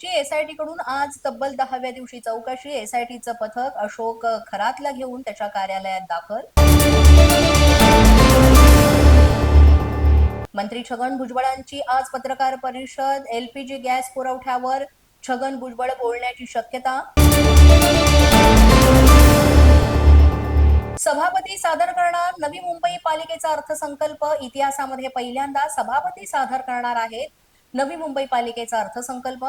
भाजपची एसआयटी कडून आज तब्बल 10व्या दिवशी चौकशी. एसआयटीचं पथक अशोक खरातला घेऊन त्याच्या कार्यालयात दाखल. मंत्री छगन भुजबळांची आज पत्रकार परिषद. एलपीजी गॅस पुरवठ्यावर छगन भुजबळ बोलण्याची शक्यता. सभापती सादर करणार नवी मुंबई पालिकेचा अर्थसंकल्प. इतिहासामध्ये पहिल्यांदा सभापती सादर करणार आहेत नवी मुंबई पालिकेचा अर्थसंकल्प.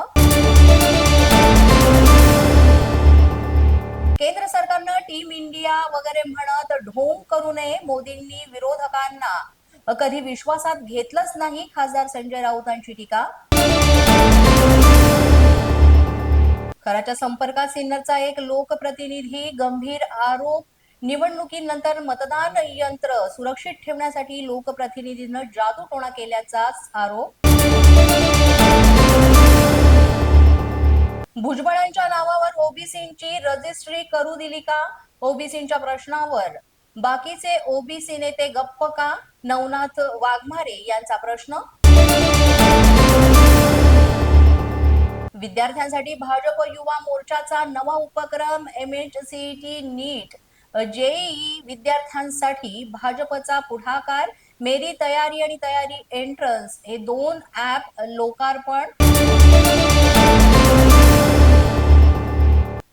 केंद्र सरकारनं टीम इंडिया वगैरे म्हणत ढोंग करू नये. मोदींनी विरोधकांना कधी विश्वासात घेतलंच नाही. खासदार संजय राऊतांची टीका. खराच्या संपर्कात सिन्नरचा एक लोकप्रतिनिधी. गंभीर आरोप. निवडणुकीनंतर मतदान यंत्र सुरक्षित ठेवण्यासाठी लोकप्रतिनिधीनं जादूटोणा केल्याचा आरोप. भुजबळांच्या नावावर ओबीसींची रजिस्ट्री करू दिली का? ओबीसींच्या प्रश्नावर बाकीचे ओबीसी नेते गप्प का? नवनाथ वाघमारे यांचा प्रश्न. विद्यार्थ्यांसाठी भाजप युवा मोर्चाचा नवा उपक्रम. एमएचसीईटी, नीट, जेईई विद्यार्थ्यांसाठी भाजपचा पुढाकार. मेरी तयारी आणि तयारी एंट्रन्स हे 2 ऍप लोकार्पण.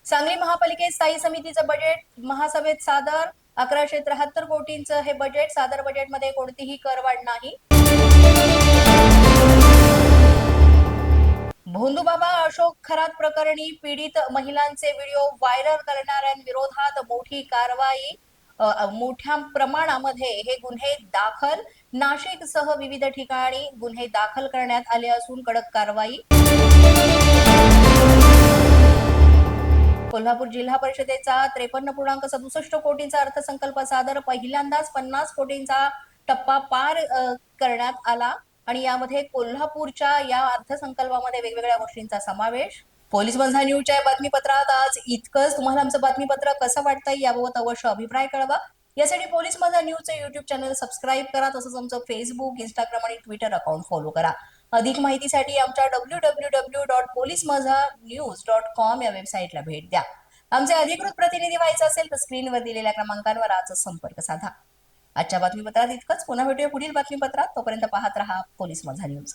सांगली महापालिकेत स्थायी समितीचं बजेट महासभेत सादर. 1173 कोटींचं हे बजेट. सादर बजेटमध्ये कोणतीही करवाढ नाही. भोंदूबाबा अशोक खरात प्रकरणी पीडित महिलांचे व्हिडिओ व्हायरल करणाऱ्यांविरोधात मोठी कारवाई. मोठ्या प्रमाणामध्ये हे गुन्हे दाखल. नाशिकसह विविध ठिकाणी गुन्हे दाखल करण्यात आले असून कडक कारवाई. कोल्हापूर जिल्हा परिषदेचा 53.67 कोटींचा अर्थसंकल्प सादर. पहिल्यांदाच 50 कोटींचा टप्पा पार करण्यात आला आणि यामध्ये कोल्हापूरच्या या अर्थसंकल्पामध्ये वेगवेगळ्या गोष्टींचा समावेश. पोलीस माझा न्यूजच्या बातमीपत्रात आज इतकंच. तुम्हाला आमचं बातमीपत्र कसं वाटतंय याबाबत अवश्य अभिप्राय कळवा. यासाठी पोलीस माझा न्यूजचं युट्यूब चॅनल सबस्क्राईब करा. तसंच आमचं फेसबुक, इंस्टाग्राम आणि ट्विटर अकाउंट फॉलो करा. अधिक माहितीसाठी आमच्या www.policemazhanews.com या वेबसाईटला भेट द्या. आमचे अधिकृत प्रतिनिधी व्हायचं असेल तर स्क्रीनवर दिलेल्या क्रमांकांवर आजच संपर्क साधा. आजच्या बातमीपत्रात इतकंच. पुन्हा भेटूया पुढील बातमीपत्रात. तोपर्यंत पाहत रहा पोलीस माझा न्यूज.